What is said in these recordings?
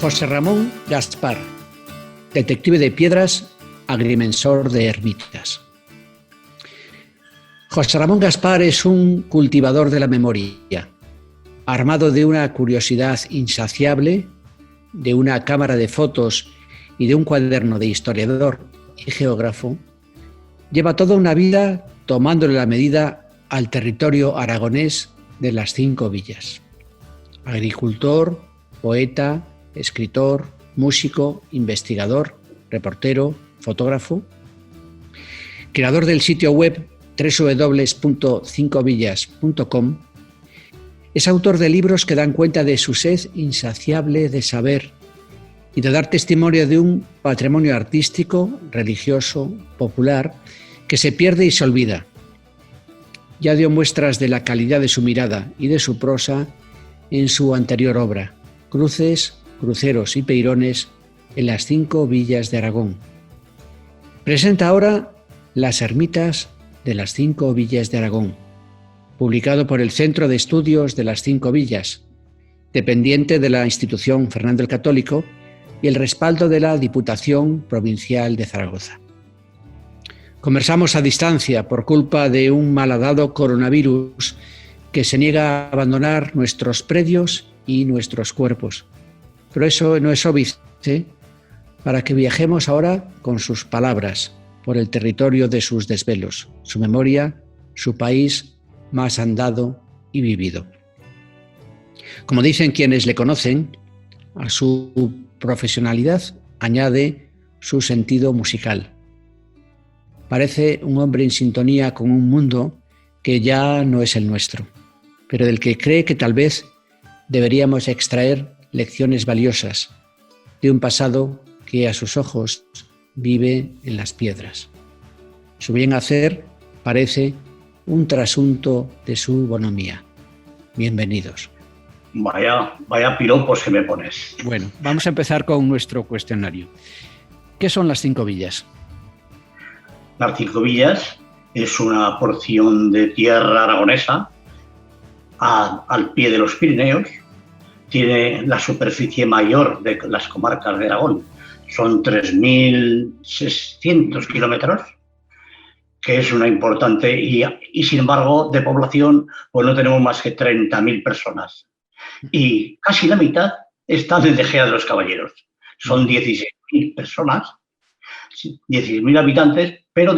José Ramón Gaspar, detective de piedras, agrimensor de ermitas. José Ramón Gaspar es un cultivador de la memoria, armado de una curiosidad insaciable, de una cámara de fotos y de un cuaderno de historiador y geógrafo. Lleva toda una vida tomándole la medida al territorio aragonés de las 5 villas. Agricultor, poeta, escritor, músico, investigador, reportero, fotógrafo. Creador del sitio web www.cincovillas.com, es autor de libros que dan cuenta de su sed insaciable de saber y de dar testimonio de un patrimonio artístico, religioso, popular, que se pierde y se olvida. Ya dio muestras de la calidad de su mirada y de su prosa en su anterior obra, Cruces, Cruceros y Peirones en las 5 villas de Aragón. Presenta ahora Las ermitas de las 5 villas de Aragón, publicado por el Centro de Estudios de las 5 villas, dependiente de la institución Fernando el Católico y el respaldo de la Diputación Provincial de Zaragoza. Conversamos a distancia por culpa de un malhadado coronavirus que se niega a abandonar nuestros predios y nuestros cuerpos. Pero eso no es óbice para que viajemos ahora con sus palabras por el territorio de sus desvelos, su memoria, su país más andado y vivido. Como dicen quienes le conocen, a su profesionalidad añade su sentido musical. Parece un hombre en sintonía con un mundo que ya no es el nuestro, pero del que cree que tal vez deberíamos extraer lecciones valiosas de un pasado que a sus ojos vive en las piedras. Su bien hacer parece un trasunto de su bonomía. Bienvenidos. Vaya piropos que me pones. Bueno, vamos a empezar con nuestro cuestionario. ¿Qué son las 5 villas? Las 5 villas es una porción de tierra aragonesa al pie de los Pirineos. Tiene la superficie mayor de las comarcas de Aragón. Son 3.600 kilómetros, que es una importante, y sin embargo de población pues no tenemos más que 30.000 personas. Y casi la mitad está en el Egea de los Caballeros. Son 16.000 personas, 16.000 habitantes, pero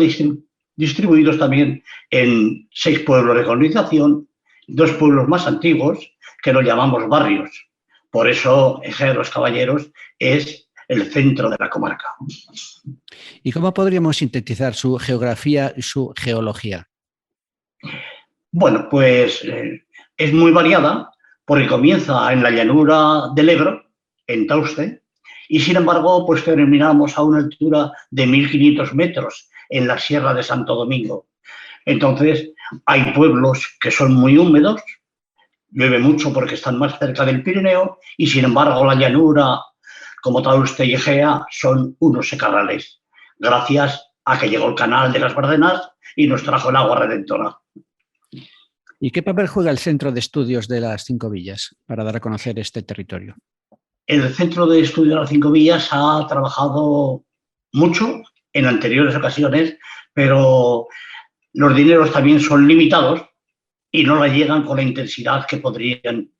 distribuidos también en 6 pueblos de colonización, 2 pueblos más antiguos que los llamamos barrios. Por eso Egea de los Caballeros es el centro de la comarca. ¿Y cómo podríamos sintetizar su geografía y su geología? Bueno, pues es muy variada porque comienza en la llanura del Ebro, en Tauste, y sin embargo pues terminamos a una altura de 1.500 metros en la Sierra de Santo Domingo. Entonces hay pueblos que son muy húmedos, llueve mucho porque están más cerca del Pirineo, y sin embargo la llanura como Tauste y Egea son unos secarrales, gracias a que llegó el canal de las Bardenas y nos trajo el agua redentora. ¿Y qué papel juega el Centro de Estudios de las 5 villas para dar a conocer este territorio? El Centro de Estudios de las 5 villas ha trabajado mucho en anteriores ocasiones, pero los dineros también son limitados y no la llegan con la intensidad que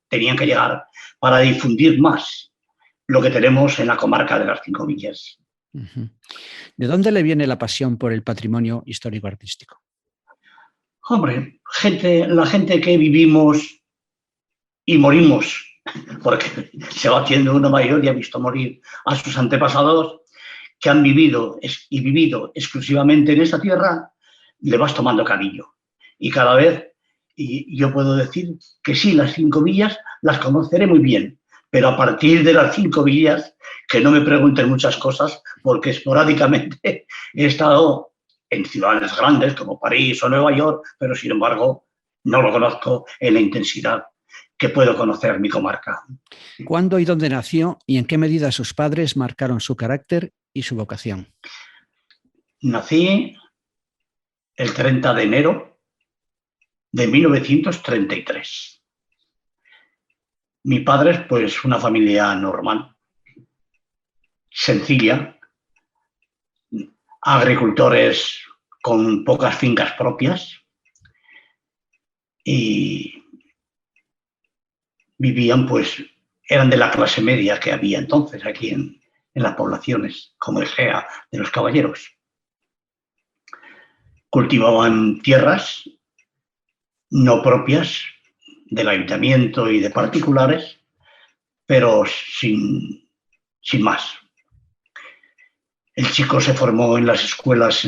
tenían que llegar para difundir más lo que tenemos en la comarca de las 5 villas. ¿De dónde le viene la pasión por el patrimonio histórico-artístico? Hombre, la gente que vivimos y morimos, porque se va haciendo uno mayor y ha visto morir a sus antepasados, que han vivido y vivido exclusivamente en esta tierra, le vas tomando cariño. Y cada vez, y yo puedo decir que sí, las 5 villas las conoceré muy bien, pero a partir de las 5 villas, que no me pregunten muchas cosas, porque esporádicamente he estado en ciudades grandes como París o Nueva York, pero sin embargo no lo conozco en la intensidad que puedo conocer mi comarca. ¿Cuándo y dónde nació y en qué medida sus padres marcaron su carácter y su vocación? Nací el 30 de enero de 1933. Mi padre, pues una familia normal, sencilla, agricultores con pocas fincas propias y vivían, pues, eran de la clase media que había entonces aquí en las poblaciones, como Egea de los Caballeros. Cultivaban tierras no propias del ayuntamiento y de particulares, pero sin más. El chico se formó en las escuelas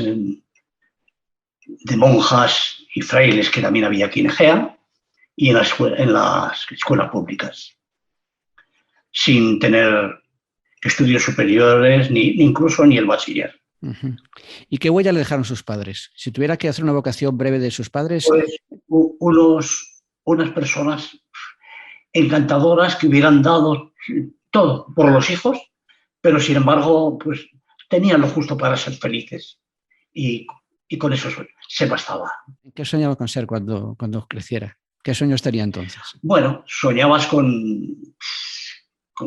de monjas y frailes que también había aquí en Egea y en las escuelas públicas, sin tener estudios superiores ni incluso ni el bachiller. Uh-huh. ¿Y qué huella le dejaron sus padres? Si tuviera que hacer una evocación breve de sus padres. Pues unas personas encantadoras que hubieran dado todo por los hijos, pero sin embargo, pues tenían lo justo para ser felices y con eso se bastaba. ¿Qué soñaba con ser cuando creciera? ¿Qué sueños tenía entonces? Bueno, soñabas con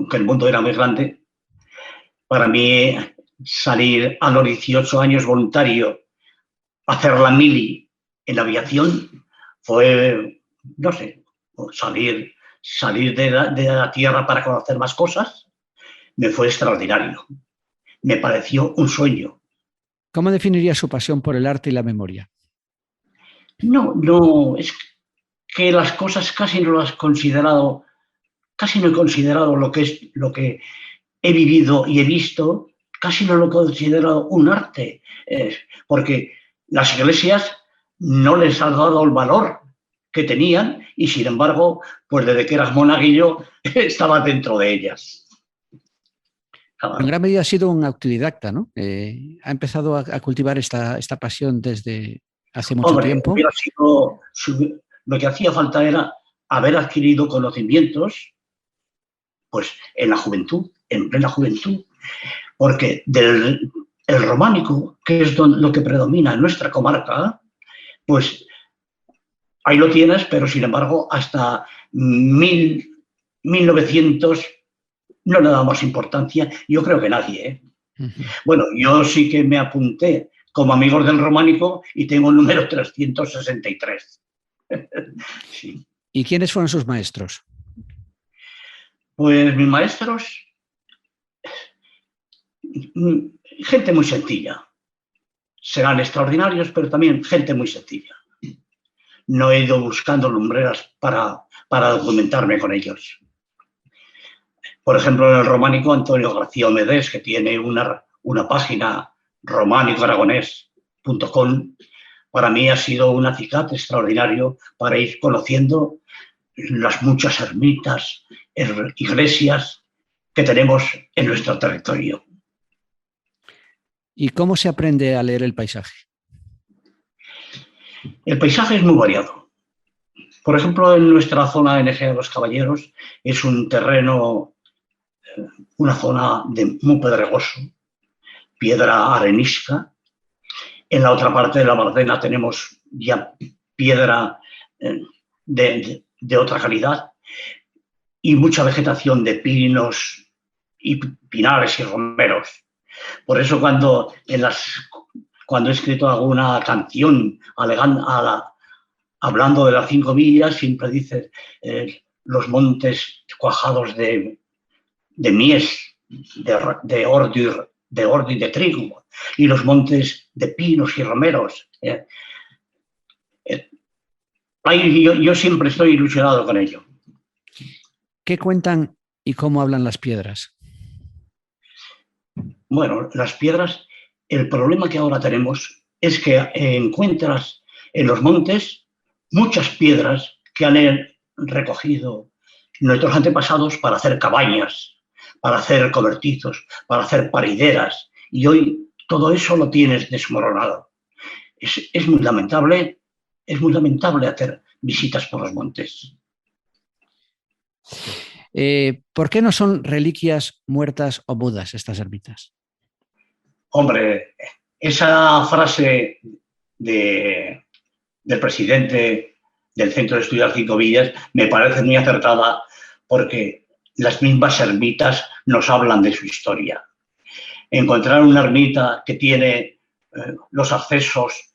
que el mundo era muy grande. Para mí, salir a los 18 años voluntario, hacer la mili en la aviación, fue, no sé, salir de la tierra para conocer más cosas, me fue extraordinario. Me pareció un sueño. ¿Cómo definiría su pasión por el arte y la memoria? No, es que las cosas casi no he considerado lo que he vivido y he visto, casi no lo he considerado un arte, porque las iglesias no les han dado el valor que tenían y, sin embargo, pues desde que eras monaguillo estaba dentro de ellas. En gran medida ha sido un autodidacta, ¿no? Ha empezado a cultivar esta pasión desde hace mucho tiempo. Lo que hacía falta era haber adquirido conocimientos, pues en la juventud, en plena juventud, porque el románico, que es lo que predomina en nuestra comarca, pues ahí lo tienes, pero sin embargo hasta 1900 no le damos importancia, yo creo que nadie, ¿eh? Uh-huh. Bueno, yo sí que me apunté como amigos del románico y tengo el número 363. Sí. ¿Y quiénes fueron sus maestros? Pues mis maestros, gente muy sencilla. Serán extraordinarios, pero también gente muy sencilla. No he ido buscando lumbreras para documentarme con ellos. Por ejemplo, en el románico, Antonio García Omedés, que tiene una página romanicoaragonés.com, para mí ha sido un acicate extraordinario para ir conociendo las muchas ermitas, iglesias que tenemos en nuestro territorio. ¿Y cómo se aprende a leer el paisaje? El paisaje es muy variado. Por ejemplo, en nuestra zona en Egea de los Caballeros es un terreno, una zona muy pedregoso, piedra arenisca. En la otra parte de la Bardena tenemos ya piedra de otra calidad y mucha vegetación de pinos y pinares y romeros. Por eso cuando he escrito alguna canción hablando de las 5 villas, siempre dice los montes cuajados de mies, de ordi y de trigo, y los montes de pinos y romeros. Yo siempre estoy ilusionado con ello. ¿Qué cuentan y cómo hablan las piedras? Bueno, las piedras, el problema que ahora tenemos es que encuentras en los montes muchas piedras que han recogido nuestros antepasados para hacer cabañas, para hacer cobertizos, para hacer parideras, y hoy todo eso lo tienes desmoronado. Es muy lamentable hacer visitas por los montes. ¿Por qué no son reliquias muertas o mudas estas ermitas? Hombre, esa frase del presidente del Centro de Estudios 5 Villas me parece muy acertada, porque las mismas ermitas nos hablan de su historia. encontrar una ermita que tiene los accesos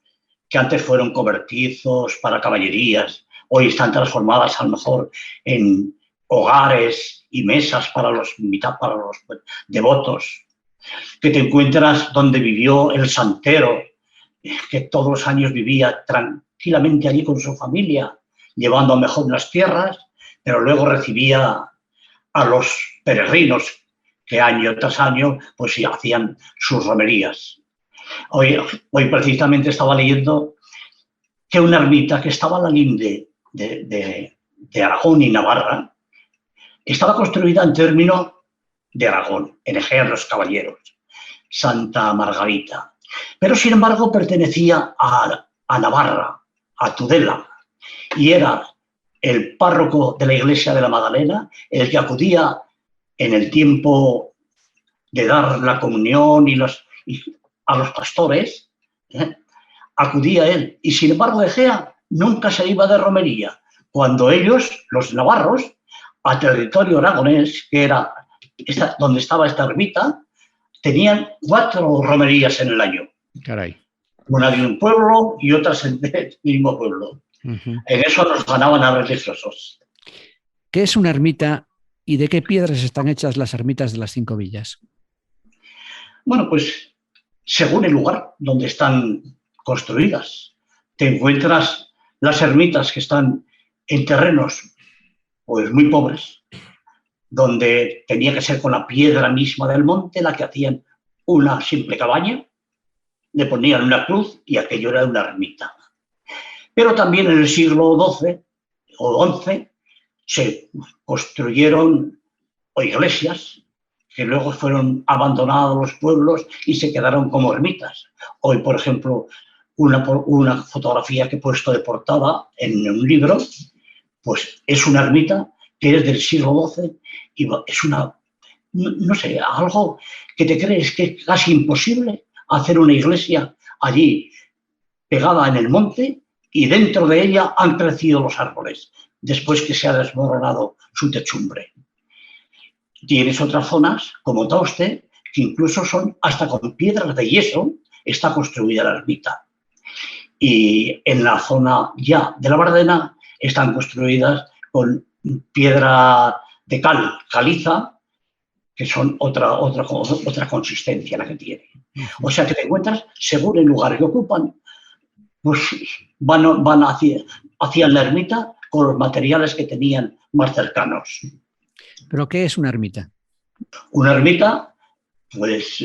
que antes fueron cobertizos para caballerías, hoy están transformadas a lo mejor en hogares y mesas para los devotos, que te encuentras donde vivió el santero, que todos los años vivía tranquilamente allí con su familia, llevando mejor las tierras, pero luego recibía a los peregrinos que año tras año pues hacían sus romerías. Hoy precisamente estaba leyendo que una ermita que estaba a la linde de Aragón y Navarra estaba construida en términos de Aragón, en Egea de los Caballeros, Santa Margarita, pero sin embargo pertenecía a Navarra, a Tudela, y era el párroco de la iglesia de la Magdalena el que acudía en el tiempo de dar la comunión a los pastores, acudía él. Y sin embargo Egea nunca se iba de romería, cuando ellos, los navarros, a territorio aragonés, que era donde estaba esta ermita, tenían 4 romerías en el año. Caray. Una de un pueblo y otras del mismo pueblo. En eso nos ganaban a religiosos. ¿Qué es una ermita y de qué piedras están hechas las ermitas de las 5 villas? Bueno, pues según el lugar donde están construidas. Te encuentras las ermitas que están en terrenos pues muy pobres, donde tenía que ser con la piedra misma del monte la que hacían una simple cabaña, le ponían una cruz y aquello era una ermita. Pero también en el siglo XII o XI se construyeron iglesias que luego fueron abandonados los pueblos y se quedaron como ermitas. Hoy, por ejemplo, una fotografía que he puesto de portada en un libro, pues es una ermita que es del siglo XII y es una, no sé, algo que te crees que es casi imposible hacer una iglesia allí pegada en el monte y dentro de ella han crecido los árboles después que se ha desmoronado su techumbre. Tienes otras zonas, como Tauste, que incluso son hasta con piedras de yeso, está construida la ermita. Y en la zona ya de la Bardena están construidas con piedra de cal, caliza, que son otra consistencia la que tiene. O sea que te encuentras, según el lugar que ocupan, pues van hacia la ermita con los materiales que tenían más cercanos. ¿Pero qué es una ermita? Una ermita, pues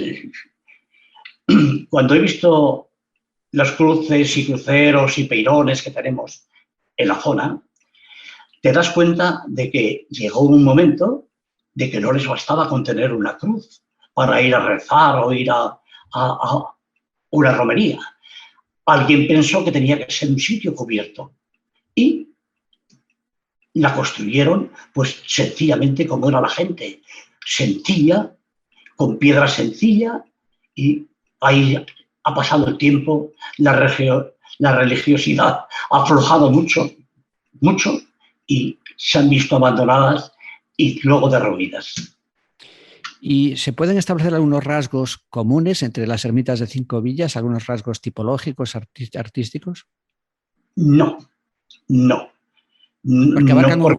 cuando he visto las cruces y cruceros y peirones que tenemos en la zona, te das cuenta de que llegó un momento de que no les bastaba con tener una cruz para ir a rezar o ir a una romería. Alguien pensó que tenía que ser un sitio cubierto y la construyeron pues sencillamente como era la gente, sencilla, con piedra sencilla, y ahí ha pasado el tiempo, la religiosidad ha aflojado mucho, mucho, y se han visto abandonadas y luego derruidas. ¿Y se pueden establecer algunos rasgos comunes entre las ermitas de 5 villas, algunos rasgos tipológicos, artísticos? No. Porque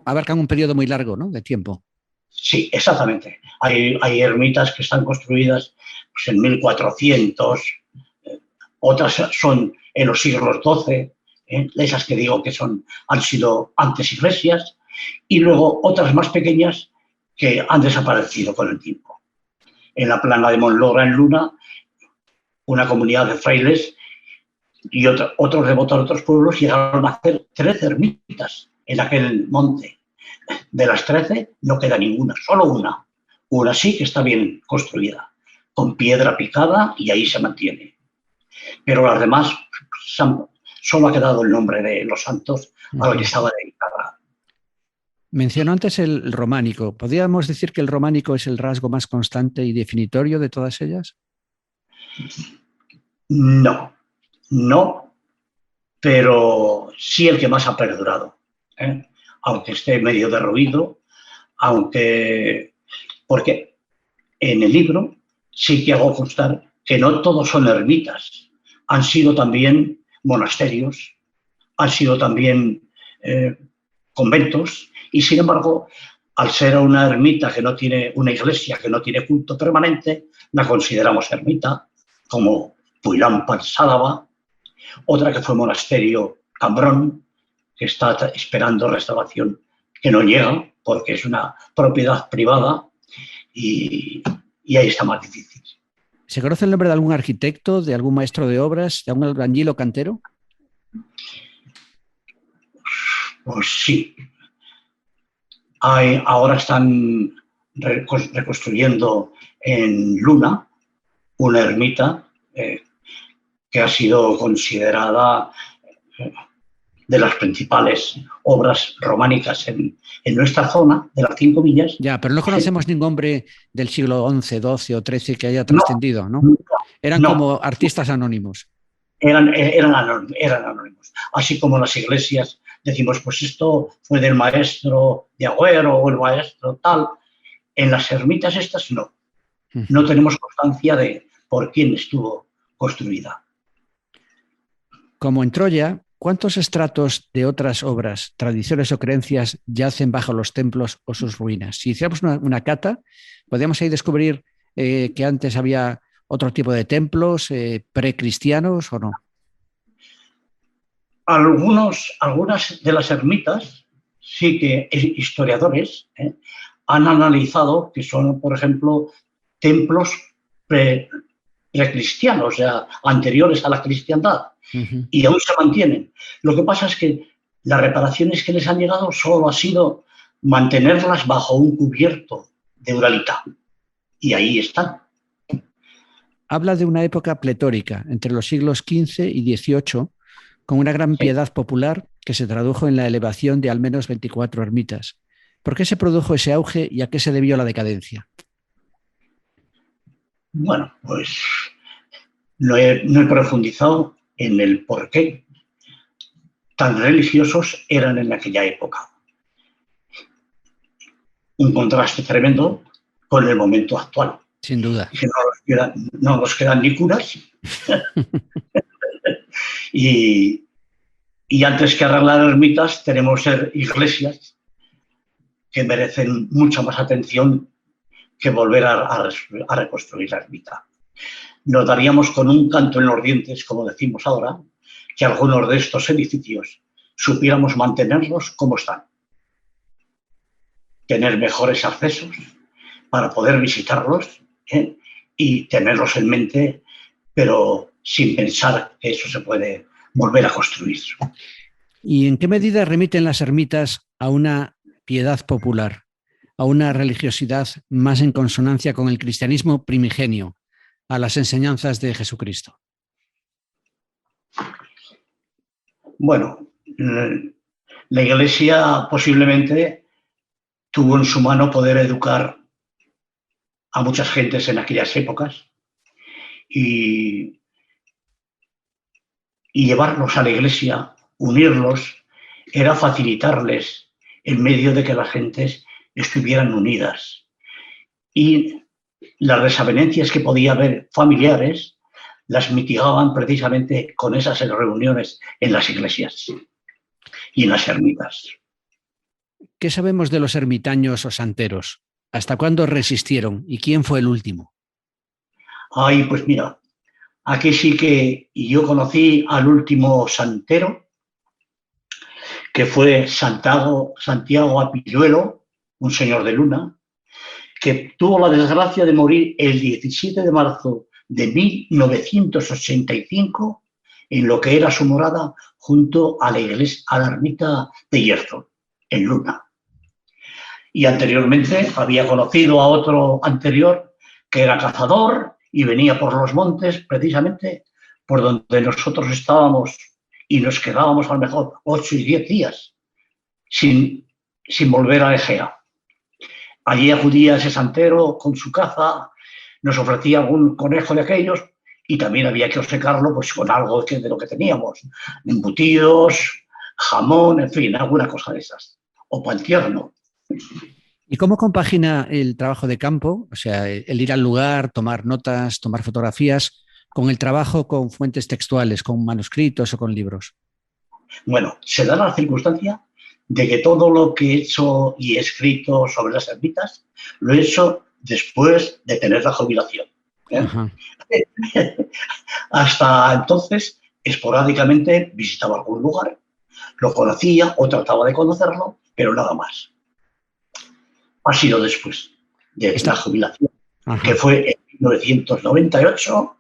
abarcan un periodo muy largo, ¿no?, de tiempo. Sí, exactamente. Hay ermitas que están construidas pues, en 1400, otras son en los siglos XII, esas que digo que han sido antes iglesias, y luego otras más pequeñas que han desaparecido con el tiempo. En la plana de Monlora, en Luna, una comunidad de frailes y otros devotos de otros pueblos llegaron a hacer 13 ermitas en aquel monte. De las 13 no queda ninguna, solo una. Una sí que está bien construida, con piedra picada y ahí se mantiene. Pero las demás solo ha quedado el nombre de los santos a los que estaba dedicada. Mencionó antes el románico. ¿Podríamos decir que el románico es el rasgo más constante y definitorio de todas ellas? No, pero sí el que más ha perdurado, aunque esté medio derruido, porque en el libro sí que hago constar que no todos son ermitas, han sido también monasterios, han sido también conventos, y sin embargo, al ser una ermita que no tiene una iglesia, que no tiene culto permanente, la consideramos ermita, como Puilampa, Sálava, otra que fue monasterio Cambrón, que está esperando restauración, que no llega porque es una propiedad privada y ahí está más difícil. ¿Se conoce el nombre de algún arquitecto, de algún maestro de obras, de algún albañil o cantero? Pues sí. Ahora están reconstruyendo en Luna una ermita que ha sido considerada de las principales obras románicas en nuestra zona, de las 5 villas. Ya, pero no conocemos ningún hombre del siglo XI, XII o XIII que haya trascendido, ¿no? Eran como artistas anónimos. Eran anónimos. Así como las iglesias decimos, pues esto fue del maestro de Agüero o el maestro tal. En las ermitas estas no. No tenemos constancia de por quién estuvo construida. Como en Troya, ¿cuántos estratos de otras obras, tradiciones o creencias yacen bajo los templos o sus ruinas? Si hiciéramos una cata, podríamos ahí descubrir que antes había otro tipo de templos precristianos o no. Algunas de las ermitas sí que historiadores han analizado que son, por ejemplo, templos precristianos, o sea, anteriores a la cristiandad, y aún se mantienen. Lo que pasa es que las reparaciones que les han llegado solo ha sido mantenerlas bajo un cubierto de uralita, y ahí están. Habla de una época pletórica, entre los siglos XV y XVIII, con una gran piedad popular que se tradujo en la elevación de al menos 24 ermitas. ¿Por qué se produjo ese auge y a qué se debió la decadencia? Bueno, pues no he profundizado en el por qué tan religiosos eran en aquella época. Un contraste tremendo con el momento actual. Sin duda. Que no nos quedan ni curas. y antes que arreglar ermitas tenemos iglesias que merecen mucha más atención que volver a reconstruir la ermita. Nos daríamos con un canto en los dientes, como decimos ahora, que algunos de estos edificios supiéramos mantenerlos como están. Tener mejores accesos para poder visitarlos y tenerlos en mente, pero sin pensar que eso se puede volver a construir. ¿Y en qué medida remiten las ermitas a una piedad popular, a una religiosidad más en consonancia con el cristianismo primigenio, a las enseñanzas de Jesucristo? Bueno, la Iglesia posiblemente tuvo en su mano poder educar a muchas gentes en aquellas épocas y llevarlos a la Iglesia, unirlos, era facilitarles el medio de que las gentes estuvieran unidas. Y las desavenencias que podía haber familiares las mitigaban precisamente con esas reuniones en las iglesias y en las ermitas. ¿Qué sabemos de los ermitaños o santeros? ¿Hasta cuándo resistieron y quién fue el último? Ay, pues mira, aquí sí que yo conocí al último santero, que fue Santiago Apilluelo, un señor de Luna, que tuvo la desgracia de morir el 17 de marzo de 1985 en lo que era su morada junto a la iglesia, a la ermita de Hierro, en Luna. Y anteriormente había conocido a otro anterior que era cazador y venía por los montes precisamente por donde nosotros estábamos y nos quedábamos a lo mejor 8 y 10 días sin volver a Egea. Allí acudía ese santero con su caza, nos ofrecía algún conejo de aquellos y también había que obcecarlo pues, con algo de lo que teníamos, embutidos, jamón, en fin, alguna cosa de esas, o pan tierno. ¿Y cómo compagina el trabajo de campo, o sea, el ir al lugar, tomar notas, tomar fotografías, con el trabajo con fuentes textuales, con manuscritos o con libros? Bueno, se da la circunstancia de que todo lo que he hecho y he escrito sobre las ermitas lo he hecho después de tener la jubilación. ¿Eh? Ajá. Hasta entonces, esporádicamente visitaba algún lugar, lo conocía o trataba de conocerlo, pero nada más. Ha sido después de la Está, jubilación, que ajá. fue en 1998,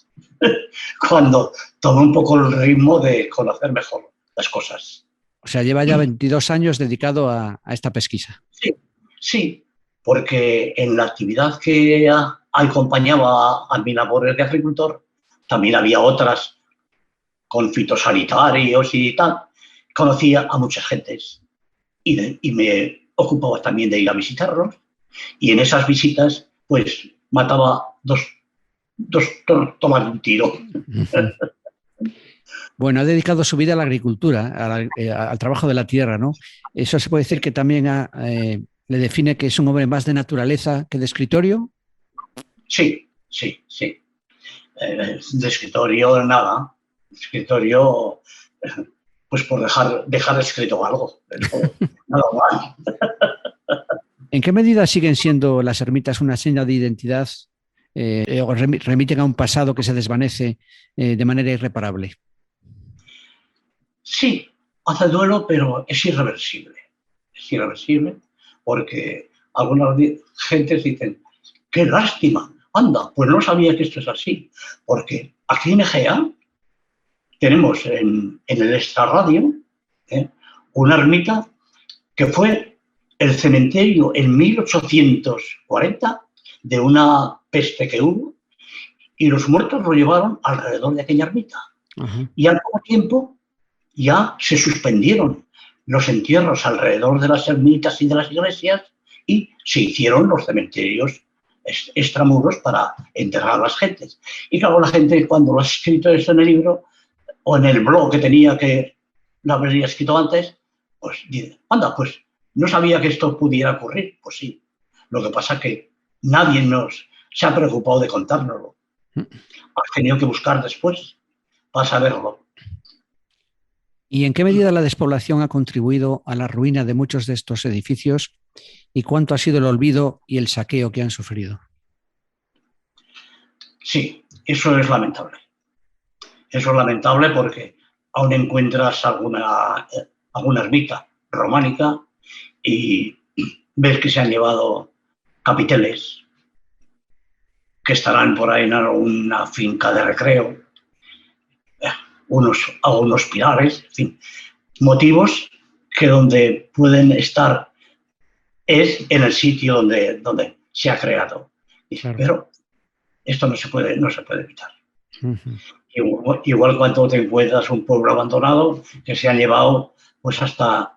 cuando tomé un poco el ritmo de conocer mejor las cosas. O sea, lleva ya 22 años dedicado a esta pesquisa. Sí, sí, porque en la actividad que acompañaba a mi labor de agricultor, también había otras con fitosanitarios y tal. Conocía a muchas gentes y me ocupaba también de ir a visitarlos. Y en esas visitas, pues mataba dos tomas de un tiro. Ujú. Bueno, ha dedicado su vida a la agricultura, al trabajo de la tierra, ¿no? Eso se puede decir que también le define que es un hombre más de naturaleza que de escritorio. Sí, sí, sí. De escritorio, nada. De escritorio, pues por dejar escrito algo, pero nada más. ¿En qué medida siguen siendo las ermitas una seña de identidad o remiten a un pasado que se desvanece de manera irreparable? Sí, hace duelo, pero es irreversible. Es irreversible porque algunas gentes dicen, qué lástima, anda, pues no sabía que esto es así. Porque aquí en Egea tenemos en el extrarradio una ermita que fue el cementerio en 1840 de una peste que hubo y los muertos lo llevaron alrededor de aquella ermita. Ajá. Y al poco tiempo ya se suspendieron los entierros alrededor de las ermitas y de las iglesias y se hicieron los cementerios extramuros para enterrar a las gentes. Y claro, la gente cuando lo ha escrito eso en el libro o en el blog que tenía que lo habría escrito antes, pues dice, anda, pues no sabía que esto pudiera ocurrir. Pues sí, lo que pasa es que nadie se ha preocupado de contárnoslo. Has tenido que buscar después para saberlo. ¿Y en qué medida la despoblación ha contribuido a la ruina de muchos de estos edificios y cuánto ha sido el olvido y el saqueo que han sufrido? Sí, eso es lamentable. Eso es lamentable porque aún encuentras alguna ermita románica y ves que se han llevado capiteles que estarán por ahí en alguna finca de recreo, algunos pilares, en fin, motivos que donde pueden estar es en el sitio donde se ha creado. Claro. Pero esto no se puede evitar. Uh-huh. Igual cuando te encuentras un pueblo abandonado que se han llevado pues hasta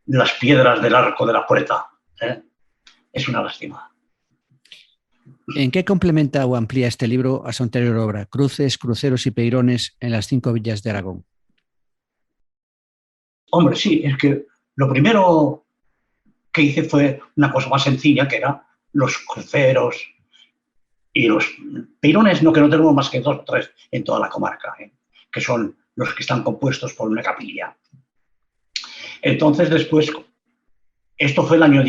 las piedras del arco de la puerta. ¿Eh? Es una lástima. ¿En qué complementa o amplía este libro a su anterior obra, Cruces, Cruceros y Peirones en las 5 villas de Aragón? Hombre, sí, es que lo primero que hice fue una cosa más sencilla, que era los cruceros y los peirones, no, que no tenemos más que 2 o 3 en toda la comarca, que son los que están compuestos por una capilla. Entonces, después, esto fue el año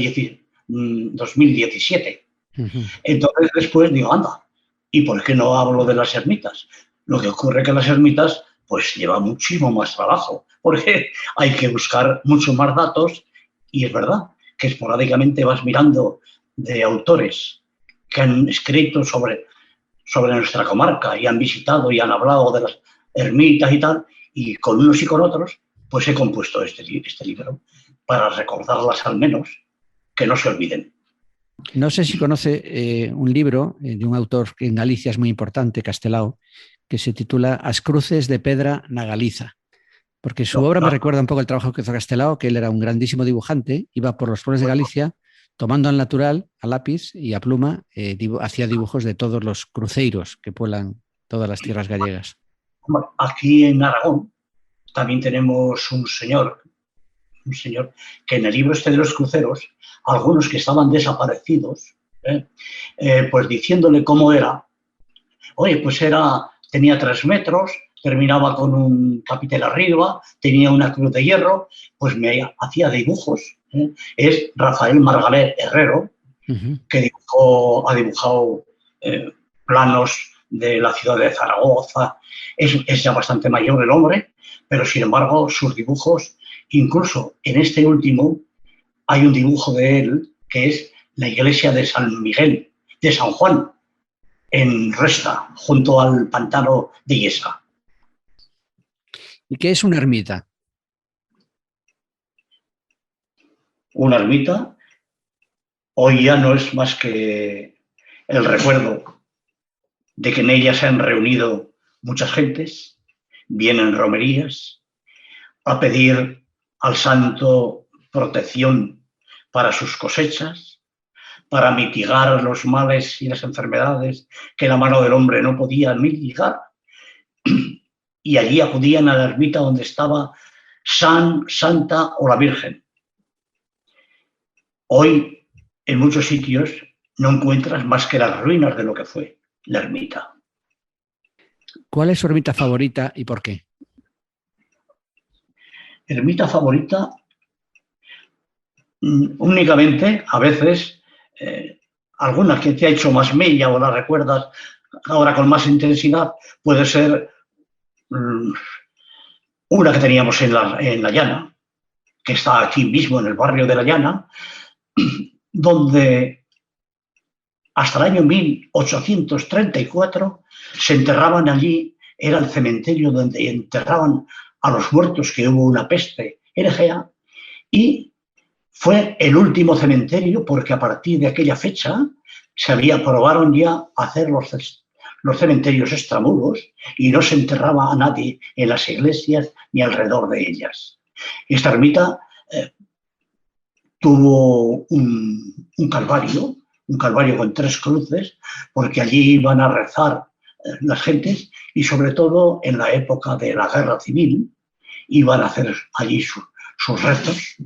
2017. Uh-huh. Entonces, después digo, anda, ¿y por qué no hablo de las ermitas? Lo que ocurre es que las ermitas, pues lleva muchísimo más trabajo, porque hay que buscar muchos más datos y es verdad que esporádicamente vas mirando de autores que han escrito sobre nuestra comarca y han visitado y han hablado de las ermitas y tal, y con unos y con otros, pues he compuesto este libro para recordarlas al menos, que no se olviden. No sé si conoce un libro de un autor que en Galicia es muy importante, Castelao, que se titula As cruces de Pedra na Galiza, porque su No, obra me no, recuerda un poco el trabajo que hizo Castelao, que él era un grandísimo dibujante, iba por los pueblos de Galicia tomando al natural, a lápiz y a pluma, hacía dibujos de todos los cruceiros que pueblan todas las tierras gallegas. aquí en Aragón también tenemos un señor un señor que en el libro este de los cruceros, algunos que estaban desaparecidos, pues diciéndole cómo era, oye, pues tenía 3 metros, terminaba con un capitel arriba, tenía una cruz de hierro, pues me hacía dibujos. Es Rafael Margalef Herrero, que ha dibujado planos de la ciudad de Zaragoza. Es ya bastante mayor el hombre, pero sin embargo sus dibujos, incluso en este último, hay un dibujo de él que es la iglesia de San Miguel, de San Juan, en Resta, junto al pantano de Yesa. ¿Y qué es una ermita? Una ermita hoy ya no es más que el recuerdo de que en ella se han reunido muchas gentes, vienen romerías a pedir al santo protección para sus cosechas, para mitigar los males y las enfermedades que la mano del hombre no podía mitigar. Y allí acudían a la ermita donde estaba Santa o la Virgen. Hoy, en muchos sitios, no encuentras más que las ruinas de lo que fue la ermita. ¿Cuál es su ermita favorita y por qué? Ermita favorita, únicamente, a veces, alguna que te ha hecho más mella o la recuerdas ahora con más intensidad, puede ser una que teníamos en la Llana, que está aquí mismo en el barrio de la Llana, donde hasta el año 1834 se enterraban allí, era el cementerio donde enterraban a los muertos que hubo una peste en Egea, y fue el último cementerio porque a partir de aquella fecha probaron ya hacer los cementerios extramuros y no se enterraba a nadie en las iglesias ni alrededor de ellas. Esta ermita tuvo un calvario con 3 cruces, porque allí iban a rezar las gentes y sobre todo en la época de la guerra civil iban a hacer allí sus rezos.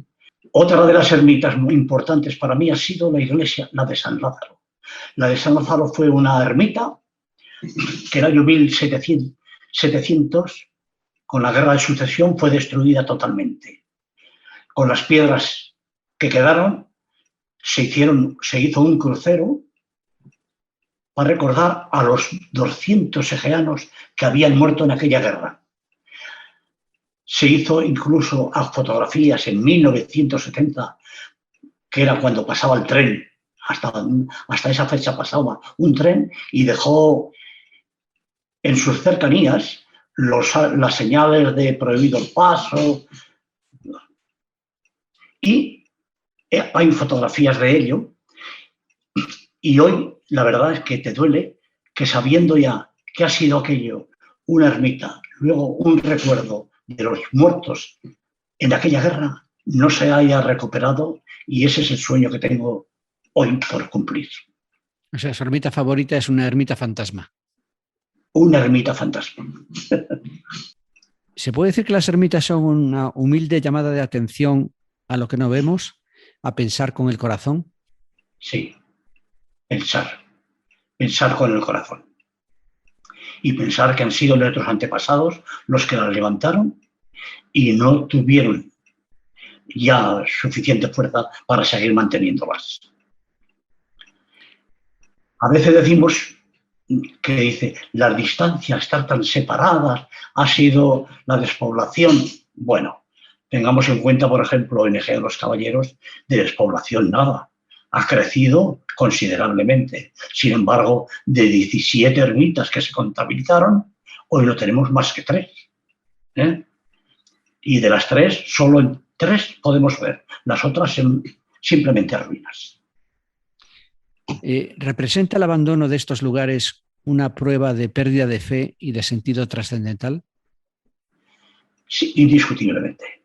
Otra de las ermitas muy importantes para mí ha sido la iglesia, la de San Lázaro. La de San Lázaro fue una ermita que en el año 1700, con la guerra de sucesión, fue destruida totalmente. Con las piedras que quedaron, se hizo un crucero para recordar a los 200 egeanos que habían muerto en aquella guerra. Se hizo incluso a fotografías en 1970, que era cuando pasaba el tren. Hasta esa fecha pasaba un tren y dejó en sus cercanías las señales de prohibido el paso. Y hay fotografías de ello. Y hoy la verdad es que te duele que, sabiendo ya que ha sido aquello una ermita, luego un recuerdo de los muertos en aquella guerra, no se haya recuperado, y ese es el sueño que tengo hoy por cumplir. O sea, su ermita favorita es una ermita fantasma. Una ermita fantasma. ¿Se puede decir que las ermitas son una humilde llamada de atención a lo que no vemos, a pensar con el corazón? Sí, pensar con el corazón. Y pensar que han sido nuestros antepasados los que las levantaron y no tuvieron ya suficiente fuerza para seguir manteniéndolas. A veces decimos que las distancias, estar tan separadas, ha sido la despoblación. Bueno, tengamos en cuenta, por ejemplo, en Egea de los Caballeros, de despoblación nada. Ha crecido considerablemente. Sin embargo, de 17 ermitas que se contabilizaron, hoy no tenemos más que 3. Y de las 3, solo en 3 podemos ver. Las otras son simplemente ruinas. ¿Representa el abandono de estos lugares una prueba de pérdida de fe y de sentido trascendental? Sí, indiscutiblemente.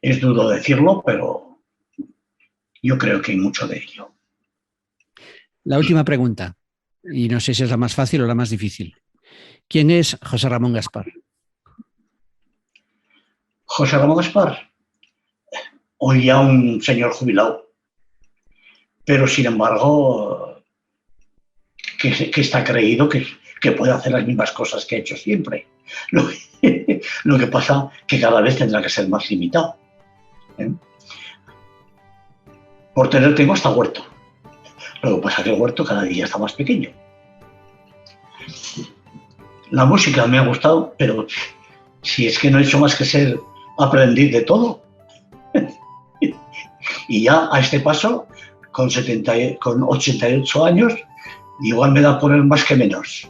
Es duro decirlo, pero yo creo que hay mucho de ello. La última pregunta, y no sé si es la más fácil o la más difícil. ¿Quién es José Ramón Gaspar? José Ramón Gaspar hoy ya un señor jubilado, pero sin embargo que está creído que puede hacer las mismas cosas que ha hecho siempre. Lo que pasa que cada vez tendrá que ser más limitado. Por tengo hasta huerto. Lo que pasa es que el huerto cada día está más pequeño. La música me ha gustado, pero si es que no he hecho más que ser aprendiz de todo. Y ya a este paso, con 88 años, igual me da poner más que menos.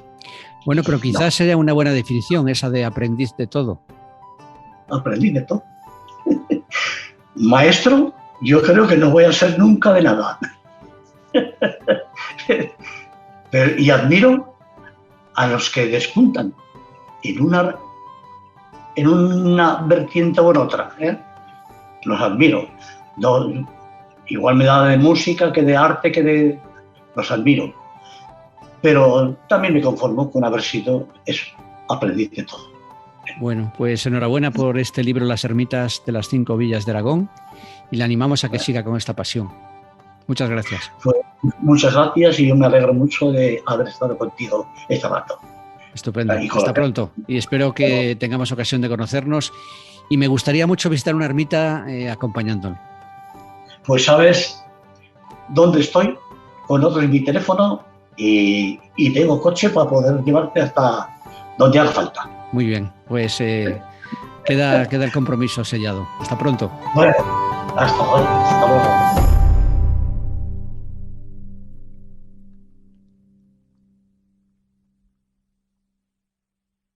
Bueno, pero quizás sería una buena definición esa de aprendiz de todo. Aprendiz de todo. Maestro, yo creo que no voy a ser nunca de nada. Y admiro a los que despuntan en una vertiente o en otra. Los admiro. Igual me da de música que de arte, los admiro. Pero también me conformo con haber sido eso, aprendiz de todo. Bueno, pues enhorabuena por este libro Las ermitas de las 5 villas de Aragón y le animamos a que siga con esta pasión. Muchas gracias. Muchas gracias y yo me alegro mucho de haber estado contigo este rato. Estupendo. Hasta pronto. Y espero que tengamos ocasión de conocernos y me gustaría mucho visitar una ermita acompañándole. Pues sabes dónde estoy, con otro en mi teléfono y tengo coche para poder llevarte hasta donde haga falta. Muy bien, pues queda el compromiso sellado. Hasta pronto. Bueno, hasta luego.